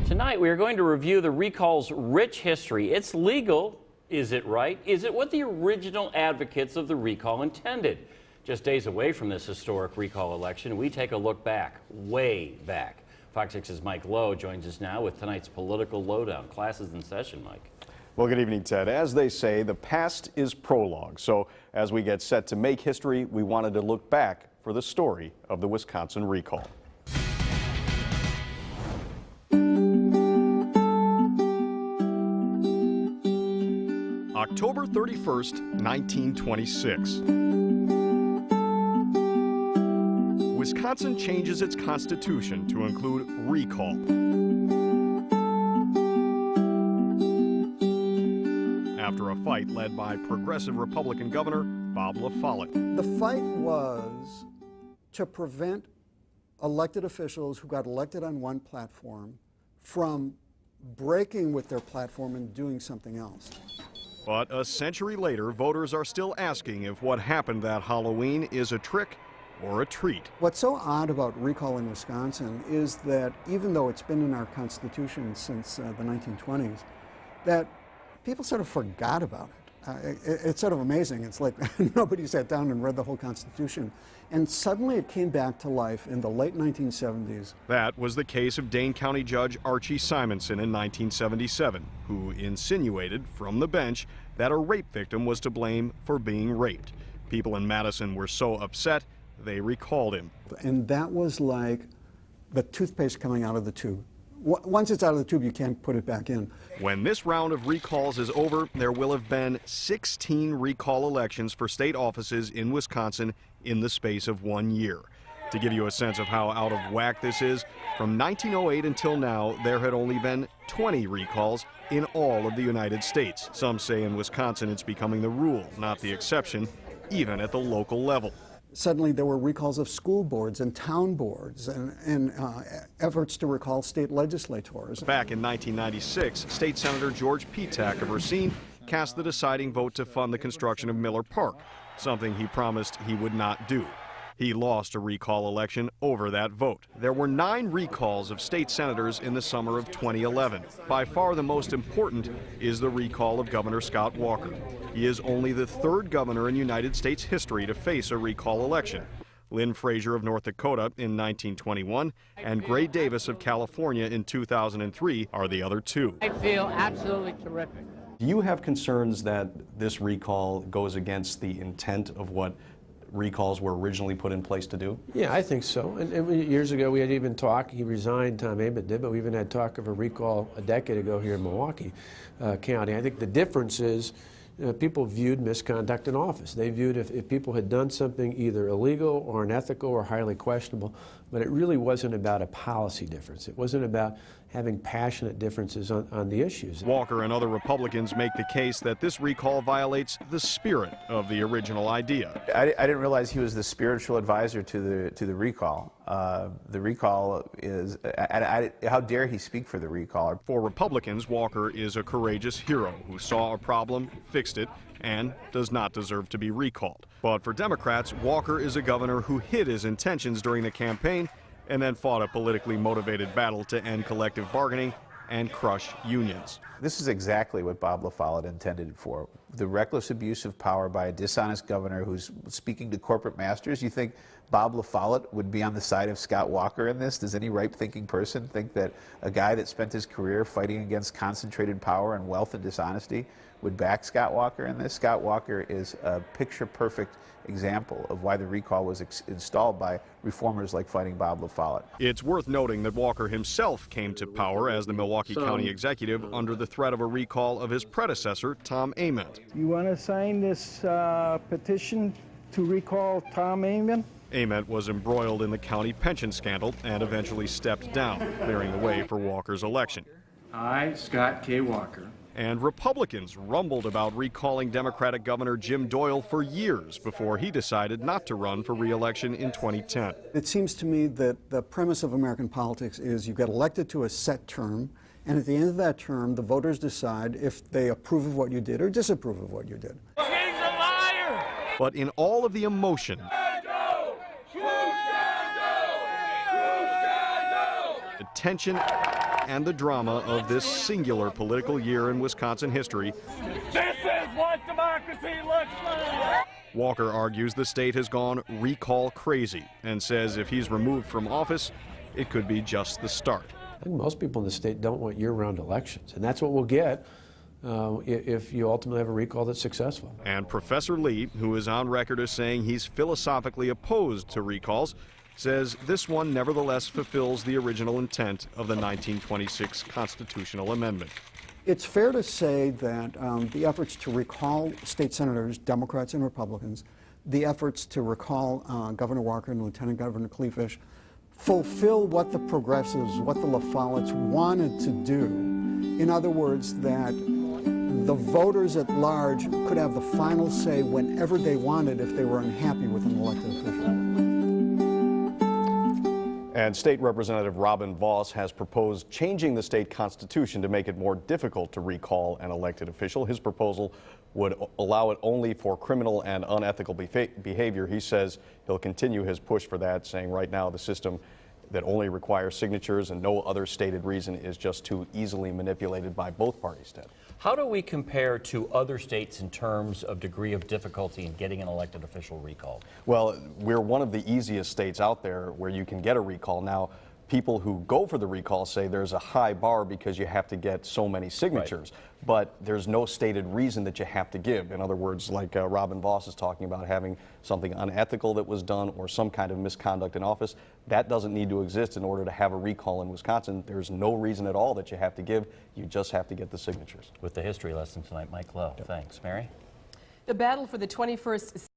Tonight, we are going to review the recall's rich history. It's legal. Is it right? Is it what the original advocates of the recall intended? Just days away from this historic recall election, we take a look back, way back. Fox 6's Mike Lowe joins us now with tonight's political lowdown. Class is in session, Mike. Well, good evening, Ted. As they say, the past is prologue. So as we get set to make history, we wanted to look back for the story of the Wisconsin recall. October 31st, 1926. Wisconsin changes its constitution to include recall. After a fight led by progressive Republican Governor Bob LaFollette. The fight was to prevent elected officials who got elected on one platform from breaking with their platform and doing something else. But a century later, voters are still asking if what happened that Halloween is a trick or a treat. What's so odd about recall in Wisconsin is that even though it's been in our Constitution since the 1920s, that people sort of forgot about it. It's sort of amazing. It's like nobody sat down and read the whole Constitution. And suddenly it came back to life in the late 1970s. That was the case of Dane County Judge Archie Simonson in 1977, who insinuated from the bench that a rape victim was to blame for being raped. People in Madison were so upset, they recalled him. And that was like the toothpaste coming out of the tube. Once it's out of the tube, you can't put it back in. When this round of recalls is over, there will have been 16 recall elections for state offices in Wisconsin in the space of 1 year. To give you a sense of how out of whack this is, from 1908 until now, there had only been 20 recalls in all of the United States. Some say in Wisconsin it's becoming the rule, not the exception, even at the local level. Suddenly there were recalls of school boards and town boards and efforts to recall state legislators. Back in 1996, State Senator George Petak of Racine cast the deciding vote to fund the construction of Miller Park, something he promised he would not do. He lost a recall election over that vote. There were 9 recalls of state senators in the summer of 2011. By far the most important is the recall of Governor Scott Walker. He is only the 3rd governor in United States history to face a recall election. Lynn Frazier of North Dakota in 1921 and Gray Davis of California in 2003 are the other 2. I feel absolutely terrific. Do you have concerns that this recall goes against the intent of what recalls were originally put in place to do? Yeah, I think so. And years ago we had even talked, he resigned, Tom Ament did, but we even had talk of a recall a decade ago here in Milwaukee County. I think the difference is people viewed misconduct in office. They viewed if people had done something either illegal or unethical or highly questionable, but it really wasn't about a policy difference. It wasn't about having passionate differences on the issues. Walker and other Republicans make the case that this recall violates the spirit of the original idea. I didn't realize he was the spiritual advisor to the recall. The recall is, how dare he speak for the recall? For Republicans, Walker is a courageous hero who saw a problem, fixed it, and does not deserve to be recalled. But for Democrats, Walker is a governor who hid his intentions during the campaign and then fought a politically motivated battle to end collective bargaining and crush unions. This is exactly what Bob LaFollette intended it for. The reckless abuse of power by a dishonest governor who's speaking to corporate masters. You think Bob LaFollette would be on the side of Scott Walker in this? Does any right-thinking person think that a guy that spent his career fighting against concentrated power and wealth and dishonesty would back Scott Walker in this? Scott Walker is a picture-perfect example of why the recall was installed by reformers like fighting Bob LaFollette. It's worth noting that Walker himself came to power as the Milwaukee County executive under the threat of a recall of his predecessor, Tom Ament. You want to sign this petition to recall Tom Ament? Ament was embroiled in the county pension scandal and eventually stepped down, clearing the way for Walker's election. I, Scott K. Walker. And Republicans rumbled about recalling Democratic Governor Jim Doyle for years before he decided not to run for re-election in 2010. It seems to me that the premise of American politics is you get elected to a set term, and at the end of that term, the voters decide if they approve of what you did or disapprove of what you did. He's a liar! But in all of the emotion, the tension, and the drama of this singular political year in Wisconsin history. This is what democracy looks like. Walker argues the state has gone recall crazy and says if he's removed from office, it could be just the start. I think most people in the state don't want year-round elections, and that's what we'll get if you ultimately have a recall that's successful. And Professor Lee, who is on record as saying he's philosophically opposed to recalls, says this one nevertheless fulfills the original intent of the 1926 constitutional amendment. It's fair to say that the efforts to recall state senators, Democrats and Republicans, the efforts to recall Governor Walker and Lieutenant Governor Kleefisch fulfill what the progressives, what the LaFollettes wanted to do. In other words, that the voters at large could have the final say whenever they wanted if they were unhappy with an elected official. And State Representative Robin Voss has proposed changing the state constitution to make it more difficult to recall an elected official. His proposal would allow it only for criminal and unethical behavior. He says he'll continue his push for that, saying right now the system that only requires signatures and no other stated reason is just too easily manipulated by both parties, Ted. How do we compare to other states in terms of degree of difficulty in getting an elected official recalled? Well, we're one of the easiest states out there where you can get a recall. Now, people who go for the recall say there's a high bar because you have to get so many signatures, but there's no stated reason that you have to give. In other words, like Robin Voss is talking about having something unethical that was done or some kind of misconduct in office, that doesn't need to exist in order to have a recall in Wisconsin. There's no reason at all that you have to give. You just have to get the signatures. With the history lesson tonight, Mike Lowe. Thanks. Mary? The battle for the 21st